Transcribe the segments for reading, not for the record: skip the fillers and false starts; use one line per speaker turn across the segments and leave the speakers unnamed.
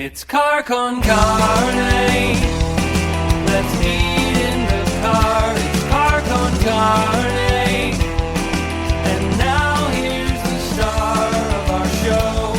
It's car con carne. Let's eat in the car. It's car con carne. And now here's the star of our show,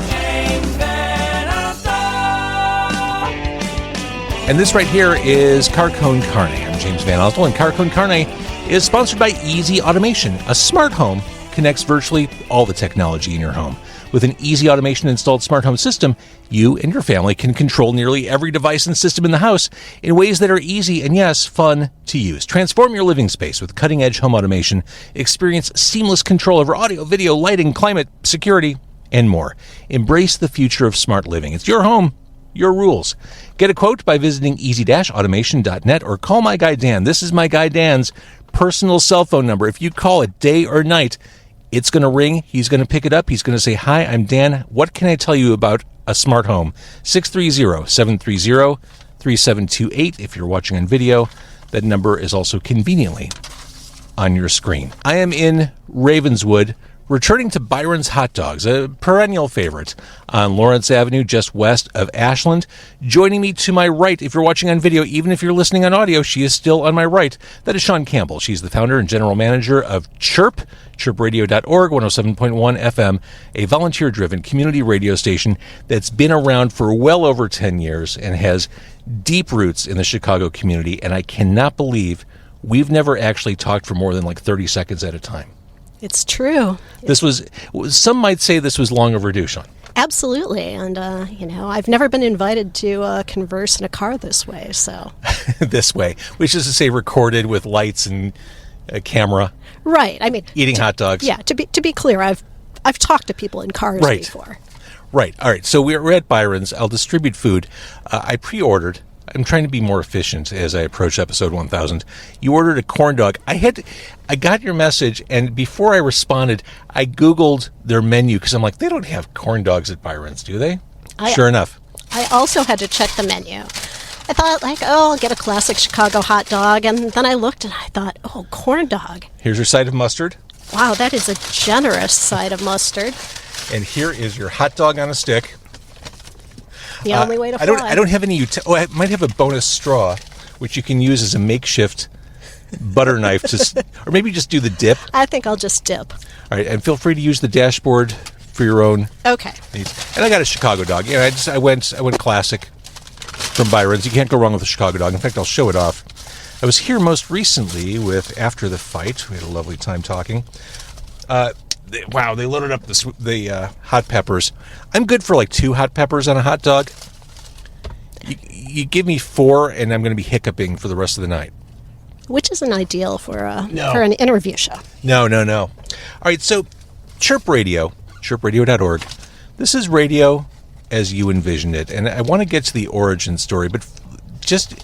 James Van Alstyne.
And this right here is Car Con Carne. I'm James Van Alstyne, and Car Con Carne is sponsored by Easy Automation. A smart home connects virtually all the technology in your home. With an Easy Automation installed smart home system, you and your family can control nearly every device and system in the house in ways that are easy and, yes, fun to use. Transform your living space with cutting-edge home automation. Experience seamless control over audio, video, lighting, climate, security, and more. Embrace the future of smart living. It's your home, your rules. Get a quote by visiting easy-automation.net or call my guy Dan. This is my guy Dan's personal cell phone number. If you call it day or night, it's going to ring. He's going to pick it up. He's going to say, "Hi, I'm Dan. What can I tell you about a smart home?" 630-730-3728. If you're watching on video, that number is also conveniently on your screen. I am in Ravenswood, returning to Byron's Hot Dogs, a perennial favorite on Lawrence Avenue, just west of Ashland. Joining me to my right, if you're watching on video, even if you're listening on audio, she is still on my right. That is Shawn Campbell. She's the founder and general manager of CHIRP, chirpradio.org, 107.1 FM, a volunteer-driven community radio station that's been around for well over 10 years and has deep roots in the Chicago community. And I cannot believe we've never actually talked for more than like 30 seconds at a time.
It's true.
Some might say this was long overdue, Shawn.
Absolutely. And, I've never been invited to converse in a car this way, so.
This way, which is to say recorded with lights and a camera.
Right. I mean.
Eating hot dogs.
Yeah. To be clear, I've talked to people in cars before.
Right. All right. So we're at Byron's. I'll distribute food. I pre-ordered. I'm trying to be more efficient as I approach episode 1000. You ordered a corn dog. I got your message, and before I responded, I Googled their menu because I'm like, they don't have corn dogs at Byron's, do they? Sure enough.
I also had to check the menu. I thought, I'll get a classic Chicago hot dog, and then I looked and I thought, corn dog.
Here's your side of mustard.
Wow, that is a generous side of mustard.
And here is your hot dog on a stick.
The only way to fly.
I don't have any I might have a bonus straw, which you can use as a makeshift butter knife, or maybe just do the dip.
I think I'll just dip.
All right, and feel free to use the dashboard for your own.
Okay.
Needs. And I got a Chicago dog. Yeah, I went classic from Byron's. You can't go wrong with a Chicago dog. In fact, I'll show it off. I was here most recently with After the Fight. We had a lovely time talking. Wow, they loaded up the hot peppers. I'm good for like 2 hot peppers on a hot dog. You give me 4, and I'm going to be hiccuping for the rest of the night.
Which isn't ideal for an interview show.
No. All right, so CHIRP Radio, chirpradio.org. This is radio as you envisioned it, and I want to get to the origin story, but just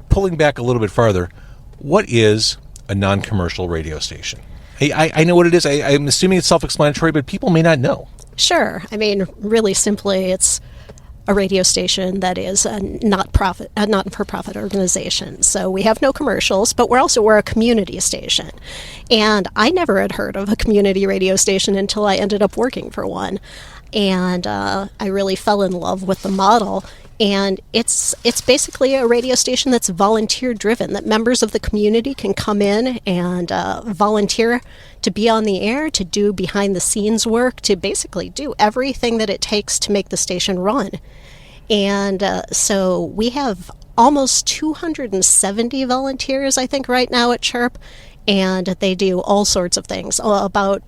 pulling back a little bit farther, what is a non-commercial radio station? I know what it is. I'm assuming it's self-explanatory, but people may not know.
Sure. I mean, really simply, it's a radio station that is a not-for-profit organization. So we have no commercials, but we're a community station. And I never had heard of a community radio station until I ended up working for one. And I really fell in love with the model. And it's basically a radio station that's volunteer-driven, that members of the community can come in and volunteer to be on the air, to do behind-the-scenes work, to basically do everything that it takes to make the station run. And so we have almost 270 volunteers, I think, right now at CHIRP, and they do all sorts of things. About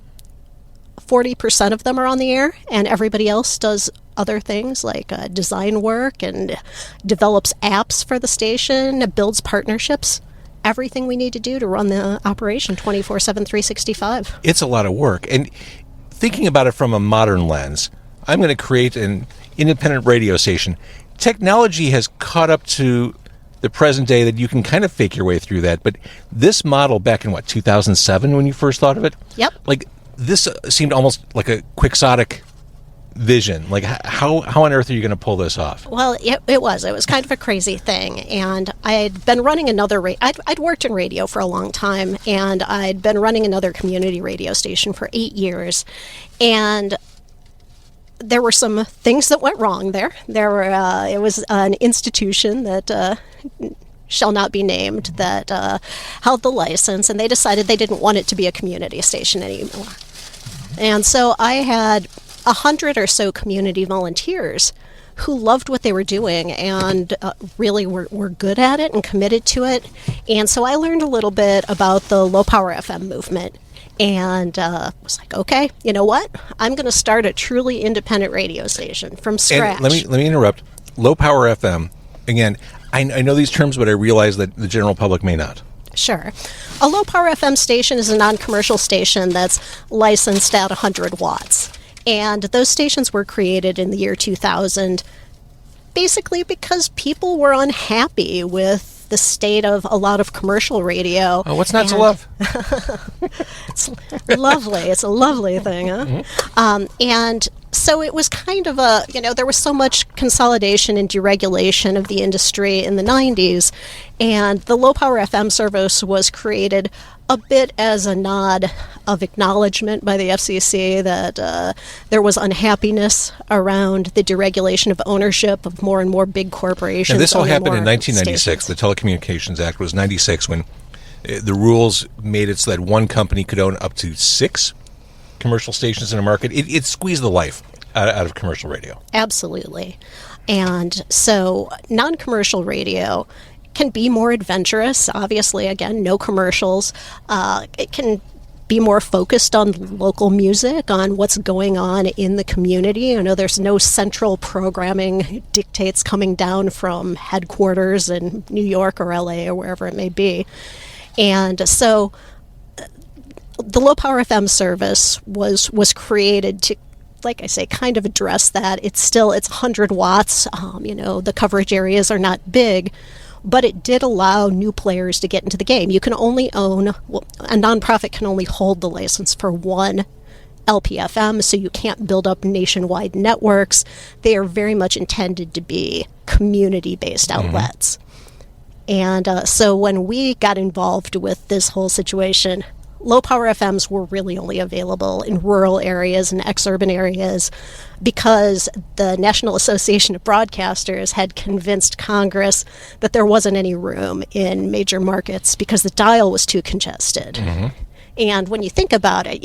40% of them are on the air, and everybody else does other things like design work and develops apps for the station, builds partnerships, everything we need to do to run the operation 24/7, 365.
It's a lot of work. And thinking about it from a modern lens, I'm going to create an independent radio station. Technology has caught up to the present day that you can kind of fake your way through that. But this model back in, 2007 when you first thought of it?
Yep.
This seemed almost like a quixotic vision. How on earth are you going to pull this off?
Well, it was kind of a crazy thing, and I had been running another I'd worked in radio for a long time, and I'd been running another community radio station for 8 years, and there were some things that went wrong there. It was an institution that shall not be named that held the license, and they decided they didn't want it to be a community station anymore. And so I had 100 or so community volunteers who loved what they were doing and really were good at it and committed to it. And so I learned a little bit about the low power FM movement and was like, okay, you know what? I'm going to start a truly independent radio station from scratch.
And let me interrupt. Low power FM, again, I know these terms, but I realize that the general public may not.
Sure. A low power FM station is a non-commercial station that's licensed at 100 watts. And those stations were created in the year 2000 basically because people were unhappy with the state of a lot of commercial radio.
Oh, what's not to love?
It's lovely. It's a lovely thing, huh? Mm-hmm. And so it was kind of there was so much consolidation and deregulation of the industry in the 90s, and the low power FM service was created a bit as a nod of acknowledgement by the FCC that there was unhappiness around the deregulation of ownership of more and more big corporations.
And this all happened in 1996.1996. The Telecommunications Act was 96 when the rules made it so that one company could own up to 6 commercial stations in a market. It squeezed the life out of commercial radio.
Absolutely. And so non-commercial radio can be more adventurous. Obviously, again, no commercials. It can be more focused on local music, on what's going on in the community. You know, there's no central programming dictates coming down from headquarters in New York or LA or wherever it may be. And so the low power FM service was created to, like I say, kind of address that. It's 100 watts. The coverage areas are not big, but it did allow new players to get into the game. You can only a nonprofit can only hold the license for one LPFM, so you can't build up nationwide networks. They are very much intended to be community-based outlets. And so when we got involved with this whole situation, low power FMs were really only available in rural areas and ex-urban areas because the National Association of Broadcasters had convinced Congress that there wasn't any room in major markets because the dial was too congested. Mm-hmm. And when you think about it,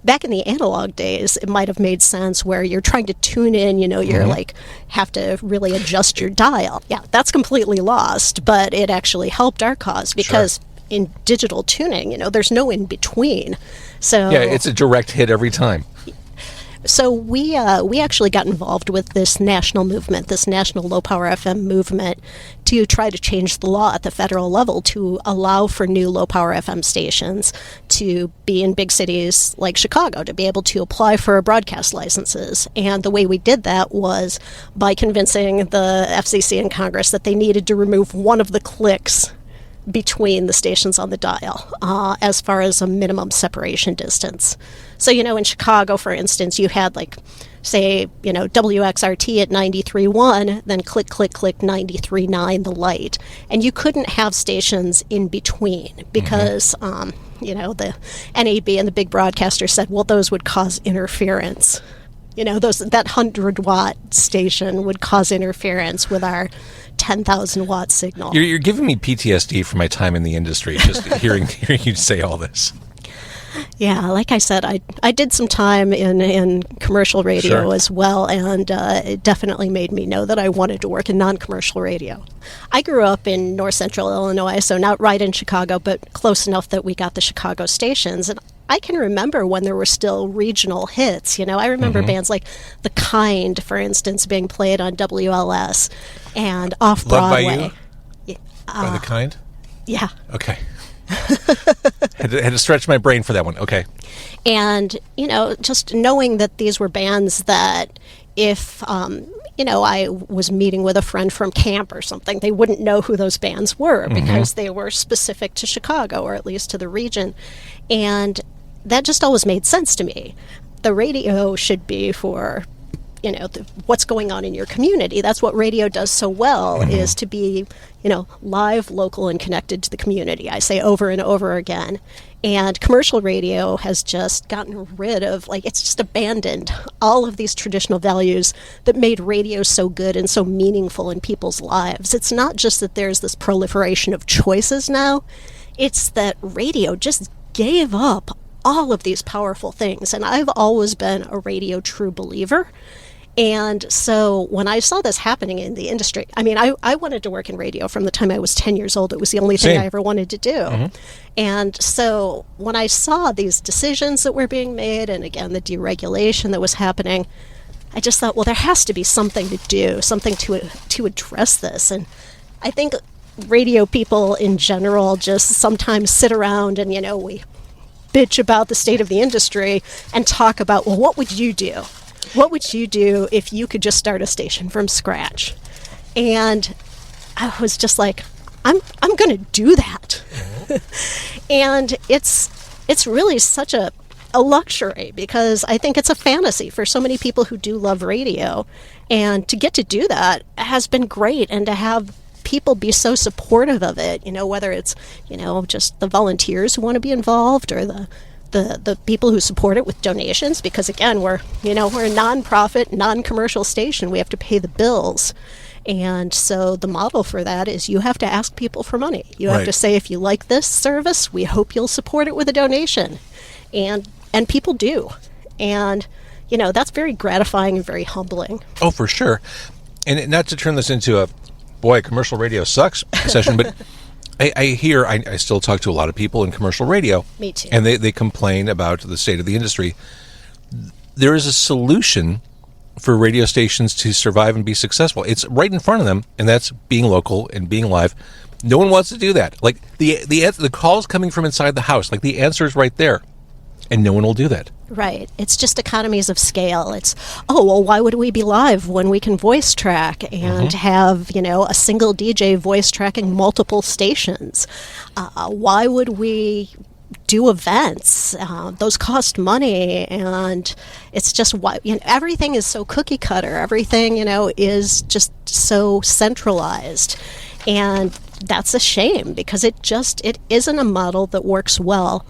back in the analog days, it might have made sense where you're trying to tune in, you're like, have to really adjust your dial. Yeah, that's completely lost, but it actually helped our cause because in digital tuning, there's no in between. So
yeah, it's a direct hit every time.
So we actually got involved with this national movement, this national low power FM movement, to try to change the law at the federal level to allow for new low power FM stations to be in big cities like Chicago, to be able to apply for broadcast licenses. And the way we did that was by convincing the FCC and Congress that they needed to remove one of the clicks between the stations on the dial as far as a minimum separation distance. So, in Chicago, for instance, you had say, WXRT at 93.1, then click 93.9, the light. And you couldn't have stations in between because, the NAB and the big broadcasters said, well, those would cause interference. That 100-watt station would cause interference with our 10,000-watt signal.
You're giving me PTSD from my time in the industry, just hearing you say all this.
Yeah, like I said, I did some time in commercial radio as well, and it definitely made me know that I wanted to work in non-commercial radio. I grew up in north central Illinois, so not right in Chicago, but close enough that we got the Chicago stations, and I can remember when there were still regional hits. I remember bands like The Kind, for instance, being played on WLS and off Broadway.
Loved by You? By The Kind?
Yeah.
Okay. had to stretch my brain for that one. Okay.
And, just knowing that these were bands that if, I was meeting with a friend from camp or something, they wouldn't know who those bands were because they were specific to Chicago or at least to the region. And that just always made sense to me. The radio should be for what's going on in your community. That's what radio does so well, is to be, live, local, and connected to the community. I say over and over again. And commercial radio has just gotten rid of, it's just abandoned all of these traditional values that made radio so good and so meaningful in people's lives. It's not just that there's this proliferation of choices now, it's that radio just gave up all of these powerful things. And I've always been a radio true believer. And so when I saw this happening in the industry, I wanted to work in radio from the time I was 10 years old. It was the only thing I ever wanted to do. And so when I saw these decisions that were being made, and again, the deregulation that was happening, I just thought, well, there has to be something to do, something to address this. And I think radio people in general just sometimes sit around and, we bitch about the state of the industry and talk about, well, what would you do? What would you do if you could just start a station from scratch? And I was just like, I'm going to do that. And it's really such a luxury, because I think it's a fantasy for so many people who do love radio. And to get to do that has been great, and to have people be so supportive of it, whether it's, just the volunteers who want to be involved, or the people who support it with donations, because again, we're a nonprofit, non-commercial station. We have to pay the bills. And so the model for that is you have to ask people for money. You have to say, if you like this service, we hope you'll support it with a donation. And people do. And, that's very gratifying and very humbling.
Oh, for sure. And not to turn this into a, boy, commercial radio sucks session, but I still talk to a lot of people in commercial radio.
Me too.
And they complain about the state of the industry. There is a solution for radio stations to survive and be successful. It's right in front of them, and that's being local and being live. No one wants to do that. The call's coming from inside the house. The answer is right there, and no one will do that.
Right. It's just economies of scale. It's, why would we be live when we can voice track and have, a single DJ voice tracking multiple stations? Why would we do events? Those cost money, and it's just everything is so cookie cutter. Everything, is just so centralized. And that's a shame, because it isn't a model that works well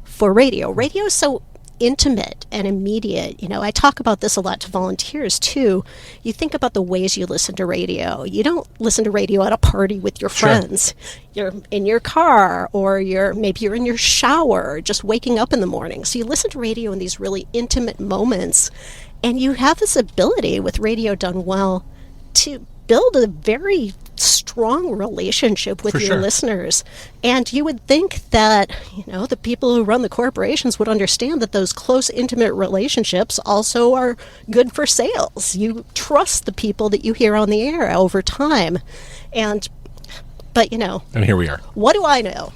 for radio. Radio is so intimate and immediate. I talk about this a lot to volunteers too. You think about the ways you listen to radio. You don't listen to radio at a party with your friends. You're in your car, or maybe you're in your shower, just waking up in the morning. So you listen to radio in these really intimate moments, and you have this ability with radio done well to build a very strong relationship with your listeners. And you would think that, the people who run the corporations would understand that those close, intimate relationships also are good for sales. You trust the people that you hear on the air over time. But and
here we are.
What do I know?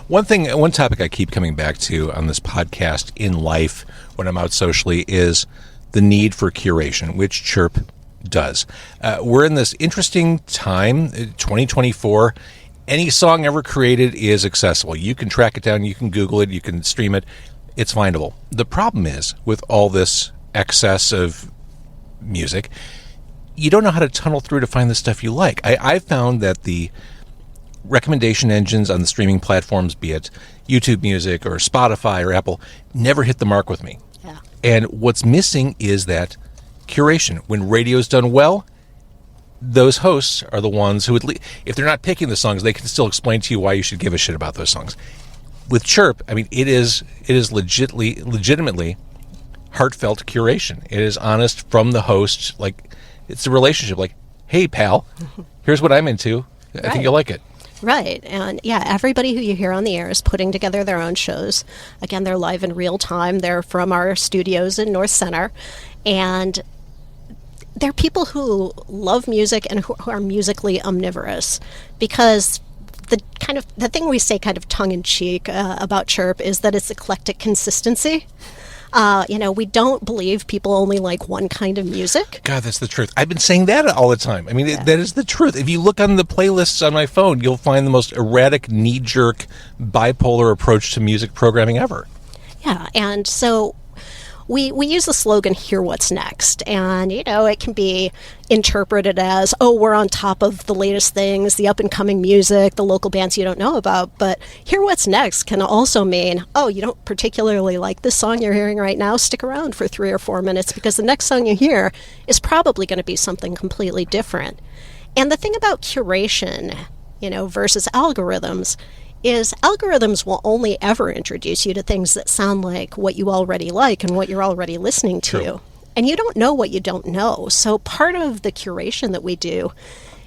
One topic I keep coming back to on this podcast in life when I'm out socially is the need for curation, which CHIRP does. We're in this interesting time, 2024. Any song ever created is accessible. You can track it down, you can Google it, you can stream it. It's findable. The problem is, with all this excess of music, you don't know how to tunnel through to find the stuff you like. I've found that the recommendation engines on the streaming platforms, be it YouTube Music or Spotify or Apple, never hit the mark with me.
Yeah.
And what's missing is that curation. When radio's done well, those hosts are the ones who, if they're not picking the songs, they can still explain to you why you should give a shit about those songs. With CHIRP, it is legitimately heartfelt curation. It is honest from the host. It's a relationship. Hey, pal, here's what I'm into. I think you'll like it.
Right. And everybody who you hear on the air is putting together their own shows. Again, they're live in real time. They're from our studios in North Center. And they're people who love music and who are musically omnivorous, because the thing we say kind of tongue-in-cheek about CHIRP is that it's eclectic consistency. We don't believe people only like one kind of music.
God, that's the truth. I've been saying that all the time. That is the truth. If you look on the playlists on my phone, you'll find the most erratic, knee-jerk, bipolar approach to music programming ever.
Yeah, and so we use the slogan, hear what's next. And, it can be interpreted as, oh, we're on top of the latest things, the up-and-coming music, the local bands you don't know about. But hear what's next can also mean, oh, you don't particularly like this song you're hearing right now? Stick around for 3 or 4 minutes, because the next song you hear is probably going to be something completely different. And the thing about curation, versus algorithms, is algorithms will only ever introduce you to things that sound like what you already like and what you're already listening to.
True.
And you don't know what you don't know. So part of the curation that we do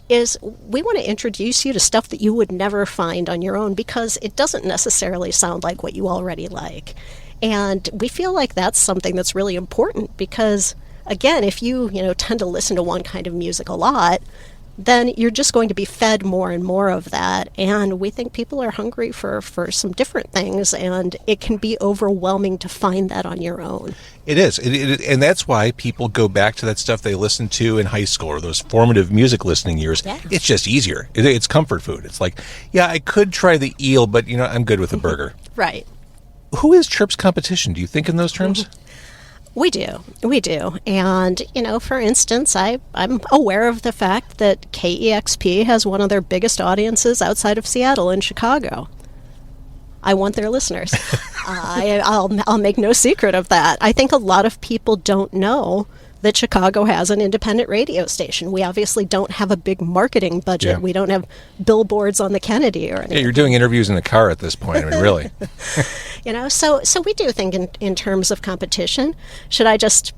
is we want to introduce you to stuff that you would never find on your own, because it doesn't necessarily sound like what you already like. And we feel like that's something that's really important, because, again, if you, tend to listen to one kind of music a lot, then you're just going to be fed more and more of that. And we think people are hungry for some different things, and it can be overwhelming to find that on your own.
It is. And that's why people go back to that stuff they listened to in high school or those formative music listening years.
Yeah.
It's just easier. It's comfort food. It's like, yeah, I could try the eel, but, I'm good with a burger.
Right.
Who is CHIRP's competition? Do you think in those terms?
We do. And, for instance, I'm aware of the fact that KEXP has one of their biggest audiences outside of Seattle in Chicago. I want their listeners. I'll make no secret of that. I think a lot of people don't know that Chicago has an independent radio station. We obviously don't have a big marketing budget.
Yeah.
We don't have billboards on the Kennedy or anything.
Yeah, you're doing interviews in the car at this point. I mean, really.
So we do think in terms of competition. Should I just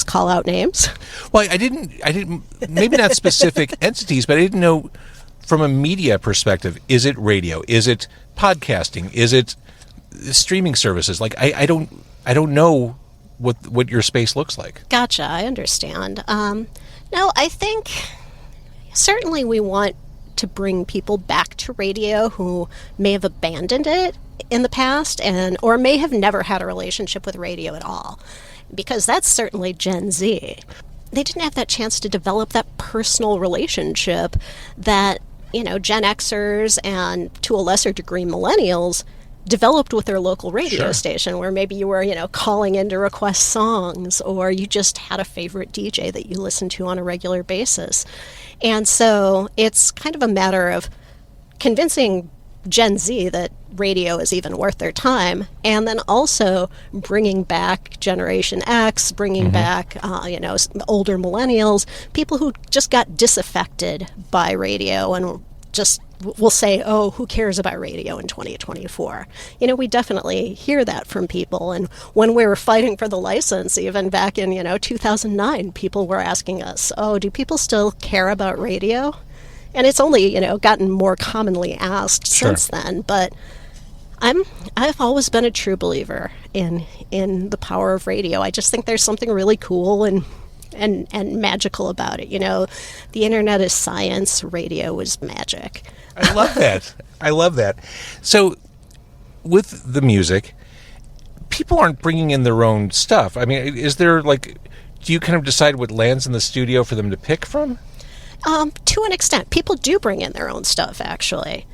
call out names?
Well, I didn't, maybe not specific entities, but I didn't know from a media perspective, is it radio? Is it podcasting? Is it streaming services? Like, I don't know what your space looks like.
Gotcha, I understand. No, I think certainly we want to bring people back to radio who may have abandoned it in the past or may have never had a relationship with radio at all, because that's certainly Gen Z. They didn't have that chance to develop that personal relationship that, Gen Xers and to a lesser degree millennials developed with their local radio station, where maybe you were, calling in to request songs, or you just had a favorite DJ that you listened to on a regular basis. And so it's kind of a matter of convincing Gen Z that radio is even worth their time, and then also bringing back Generation X, bringing back, older millennials, people who just got disaffected by radio and just will say, oh, who cares about radio in 2024? We definitely hear that from people. And when we were fighting for the license, even back in, 2009, people were asking us, oh, do people still care about radio? And it's only, gotten more commonly asked since then. But I've always been a true believer in the power of radio. I just think there's something really cool and magical about it. The internet is science, radio is magic.
I love that. So with the music, people aren't bringing in their own stuff. I mean, is there do you kind of decide what lands in the studio for them to pick from?
To an extent. People do bring in their own stuff, actually.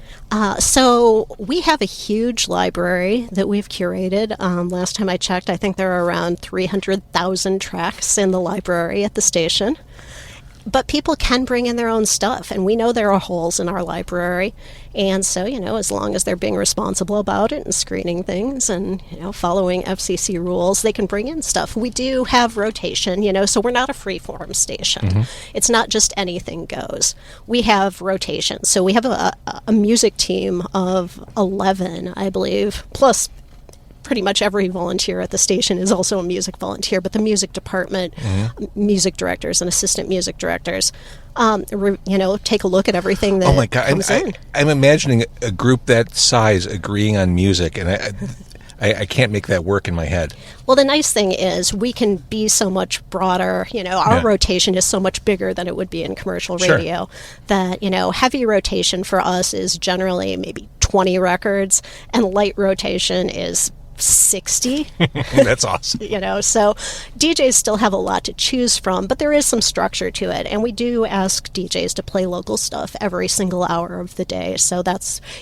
So we have a huge library that we've curated. Last time I checked, I think there are around 300,000 tracks in the library at the station. But people can bring in their own stuff, and we know there are holes in our library. And so, as long as they're being responsible about it and screening things and, following FCC rules, they can bring in stuff. We do have rotation, so we're not a free-form station. It's not just anything goes. We have rotation. So we have a music team of 11, I believe, plus pretty much every volunteer at the station is also a music volunteer, but the music department, music directors and assistant music directors, take a look at everything that comes in.
I'm imagining a group that size agreeing on music, and I can't make that work in my head.
Well, the nice thing is we can be so much broader. Our rotation is so much bigger than it would be in commercial radio that, heavy rotation for us is generally maybe 20 records, and light rotation is 60.
That's awesome.
So DJs still have a lot to choose from, but there is some structure to it. And we do ask DJs to play local stuff every single hour of the day. So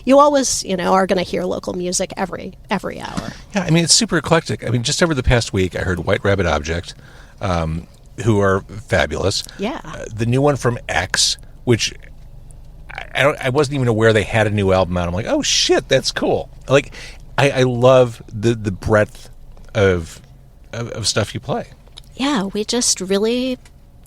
you always, are going to hear local music every hour.
Yeah, I mean, it's super eclectic. I mean, just over the past week, I heard White Rabbit Object, who are fabulous.
Yeah.
The new one from X, which I wasn't even aware they had a new album out. I'm like, oh shit, that's cool. Like, I love the breadth of stuff you play.
Yeah, we just really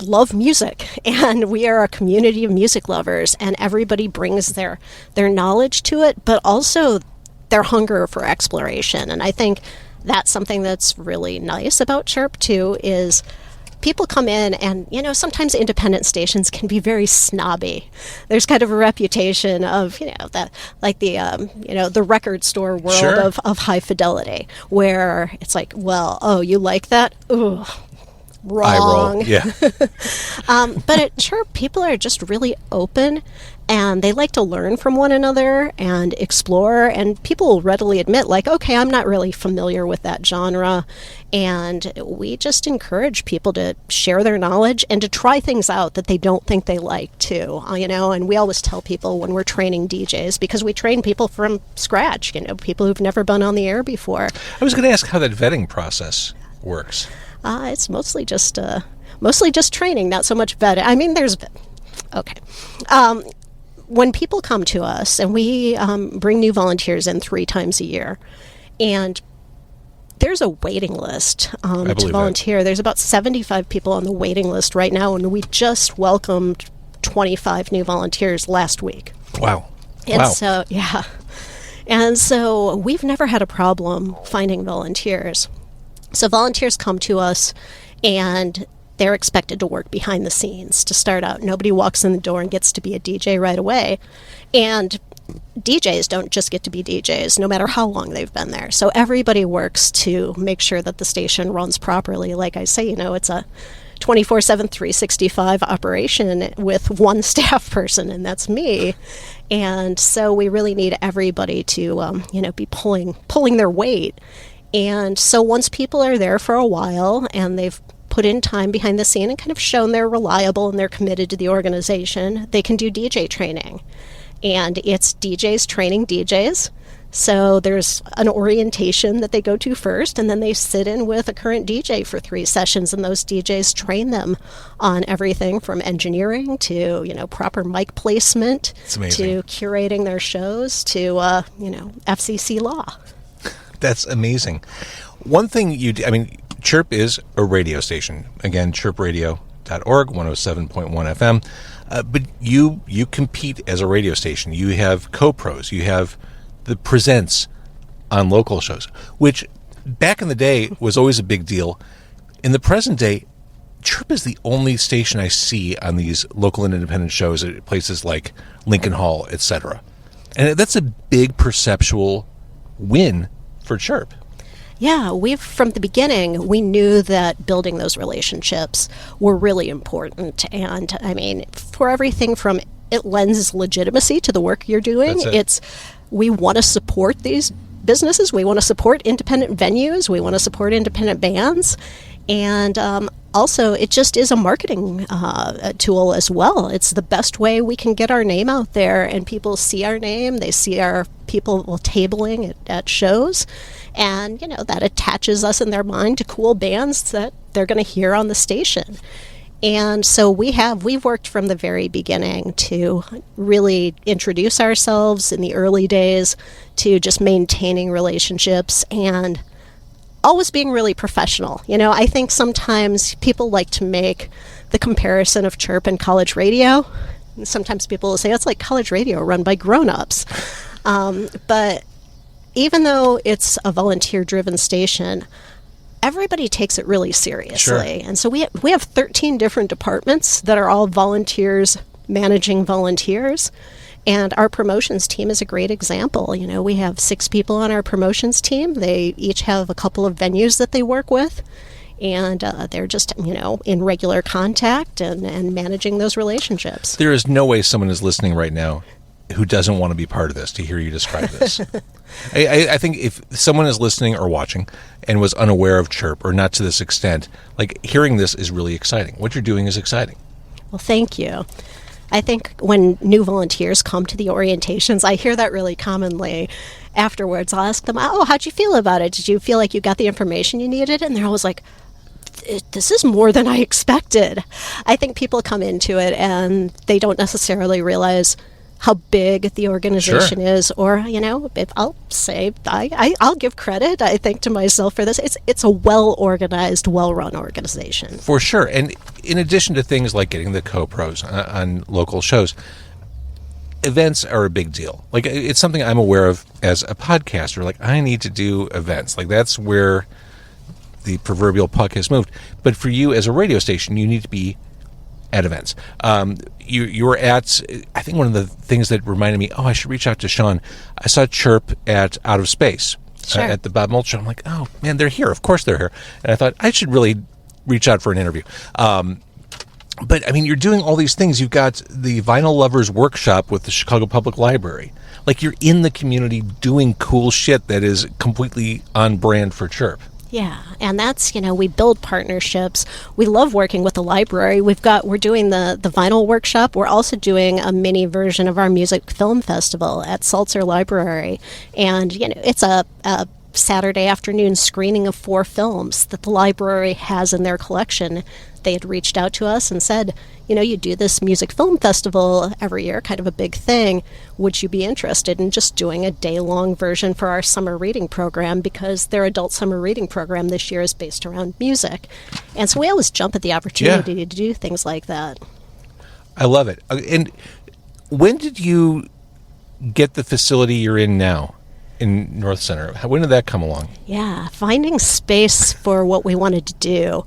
love music, and we are a community of music lovers, and everybody brings their knowledge to it, but also their hunger for exploration. And I think that's something that's really nice about CHIRP too, is people come in and, sometimes independent stations can be very snobby. There's kind of a reputation of, the record store world
Sure.
of high fidelity, where it's like, well, oh, you like that? Ooh, wrong.
I roll. Yeah.
But at CHIRP, people are just really open, and they like to learn from one another and explore, and people will readily admit, like, okay, I'm not really familiar with that genre, and we just encourage people to share their knowledge and to try things out that they don't think they like too, and we always tell people when we're training DJs, because we train people from scratch, people who've never been on the air before.
I was going to ask how that vetting process works.
It's mostly just training, not so much vetting. I mean, okay. When people come to us, and we bring new volunteers in 3 times a year, and there's a waiting list to volunteer. There's about 75 people on the waiting list right now, and we just welcomed 25 new volunteers last week.
Wow.
And so, yeah. And so we've never had a problem finding volunteers. So volunteers come to us, and they're expected to work behind the scenes to start out. Nobody walks in the door and gets to be a DJ right away. And DJs don't just get to be DJs, no matter how long they've been there. So everybody works to make sure that the station runs properly. Like I say, it's a 24/7, 365 operation with one staff person, and that's me. And so we really need everybody to, be pulling their weight. And so once people are there for a while and they've put in time behind the scene and kind of shown they're reliable and they're committed to the organization, they can do DJ training. And it's DJs training DJs. So there's an orientation that they go to first, and then they sit in with a current DJ for 3 sessions, and those DJs train them on everything from engineering to, proper mic placement, to curating their shows, to, FCC law.
That's amazing. One thing CHIRP is a radio station. Again, chirpradio.org, 107.1 FM. But you compete as a radio station. You have co-pros. You have the presents on local shows, which back in the day was always a big deal. In the present day, CHIRP is the only station I see on these local and independent shows at places like Lincoln Hall, etc. And that's a big perceptual win for CHIRP.
Yeah, from the beginning, we knew that building those relationships were really important. And I mean, for everything from it lends legitimacy to the work you're doing. We want to support these businesses. We want to support independent venues. We want to support independent bands. And also, it just is a marketing tool as well. It's the best way we can get our name out there, and people see our name. They see our people tabling at shows, and that attaches us in their mind to cool bands that they're going to hear on the station. And so we've worked from the very beginning to really introduce ourselves in the early days, to just maintaining relationships and always being really professional. I think sometimes people like to make the comparison of CHIRP and college radio. And sometimes people will say, it's like college radio run by grown-ups. But even though it's a volunteer-driven station, everybody takes it really seriously.
Sure.
And so we have 13 different departments that are all volunteers managing volunteers. And our promotions team is a great example. We have 6 people on our promotions team. They each have a couple of venues that they work with. And they're just, in regular contact and managing those relationships.
There is no way someone is listening right now who doesn't want to be part of this to hear you describe this. I think if someone is listening or watching and was unaware of CHIRP, or not to this extent, like, hearing this is really exciting. What you're doing is exciting.
Well, thank you. I think when new volunteers come to the orientations, I hear that really commonly. Afterwards, I'll ask them, oh, how'd you feel about it? Did you feel like you got the information you needed? And they're always like, this is more than I expected. I think people come into it and they don't necessarily realize how big the organization is, or, if I'll say, I'll give credit, I think, to myself for this. It's a well-organized, well-run organization.
For sure. And in addition to things like getting the co-pros on local shows, events are a big deal. Like, it's something I'm aware of as a podcaster. Like, I need to do events. Like, that's where the proverbial puck has moved. But for you as a radio station, you need to be at events. You were at, I think one of the things that reminded me, I should reach out to Shawn. I saw CHIRP at Out of Space,
sure.
At the Bob Mould Show. I'm like, oh man, they're here. Of course they're here. And I thought I should really reach out for an interview. But I mean, you're doing all these things. You've got the Vinyl Lovers Workshop with the Chicago Public Library. Like, you're in the community doing cool shit that is completely on brand for CHIRP.
Yeah, and that's, we build partnerships. We love working with the library. We're doing the vinyl workshop. We're also doing a mini version of our music film festival at Salzer Library. And, it's a Saturday afternoon screening of 4 films that the library has in their collection. They had reached out to us and said, you do this music film festival every year, kind of a big thing. Would you be interested in just doing a day-long version for our summer reading program? Because their adult summer reading program this year is based around music. And so we always jump at the opportunity to do things like that.
I love it. And when did you get the facility you're in now in North Center? When did that come along? Yeah,
finding space for what we wanted to do,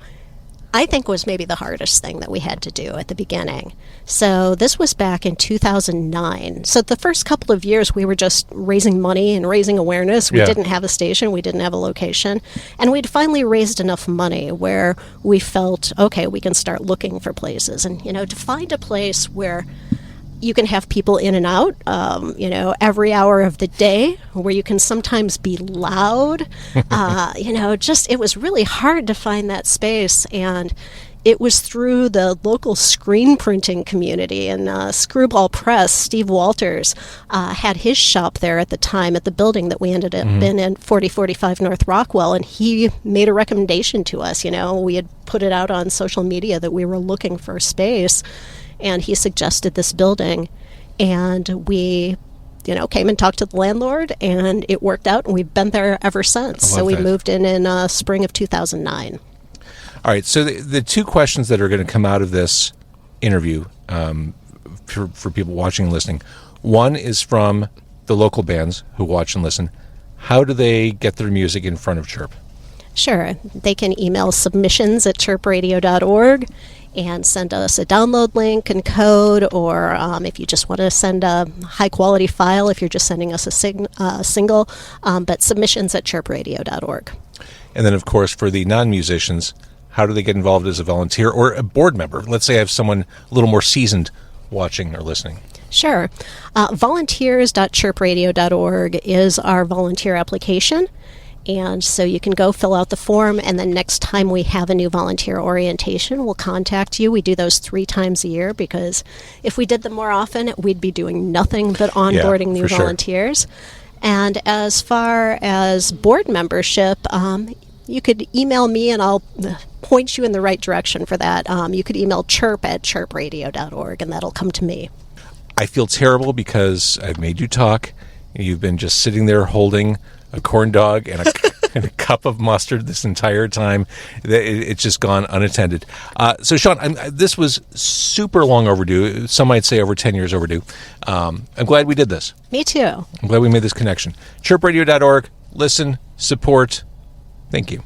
I think, was maybe the hardest thing that we had to do at the beginning. So this was back in 2009. So the first couple of years, we were just raising money and raising awareness. We didn't have a station. We didn't have a location. And we'd finally raised enough money where we felt, okay, we can start looking for places. And, to find a place where you can have people in and out, every hour of the day, where you can sometimes be loud. It was really hard to find that space. And it was through the local screen printing community and Screwball Press. Steve Walters had his shop there at the time at the building that we ended up in 4045 North Rockwell. And he made a recommendation to us. We had put it out on social media that we were looking for space. And he suggested this building, and we, came and talked to the landlord, and it worked out, and we've been there ever since. So we moved in spring of 2009.
All right, so the 2 questions that are going to come out of this interview for people watching and listening, one is from the local bands who watch and listen. How do they get their music in front of CHIRP?
Sure. They can email submissions@chirpradio.org and send us a download link and code, or if you just want to send a high-quality file, if you're just sending us a single, but submissions@chirpradio.org.
And then, of course, for the non-musicians, how do they get involved as a volunteer or a board member? Let's say I have someone a little more seasoned watching or listening.
Sure. Volunteers.chirpradio.org is our volunteer application. And so you can go fill out the form, and then next time we have a new volunteer orientation, we'll contact you. We do those 3 times a year, because if we did them more often, we'd be doing nothing but onboarding new volunteers. Sure. And as far as board membership, you could email me, and I'll point you in the right direction for that. You could email chirp@chirpradio.org, and that'll come to me.
I feel terrible because I've made you talk. You've been just sitting there holding a corn dog and a cup of mustard this entire time. It's just gone unattended. So, Shawn, this was super long overdue. Some might say over 10 years overdue. I'm glad we did this.
Me too.
I'm glad we made this connection. CHIRPradio.org. Listen, support. Thank you.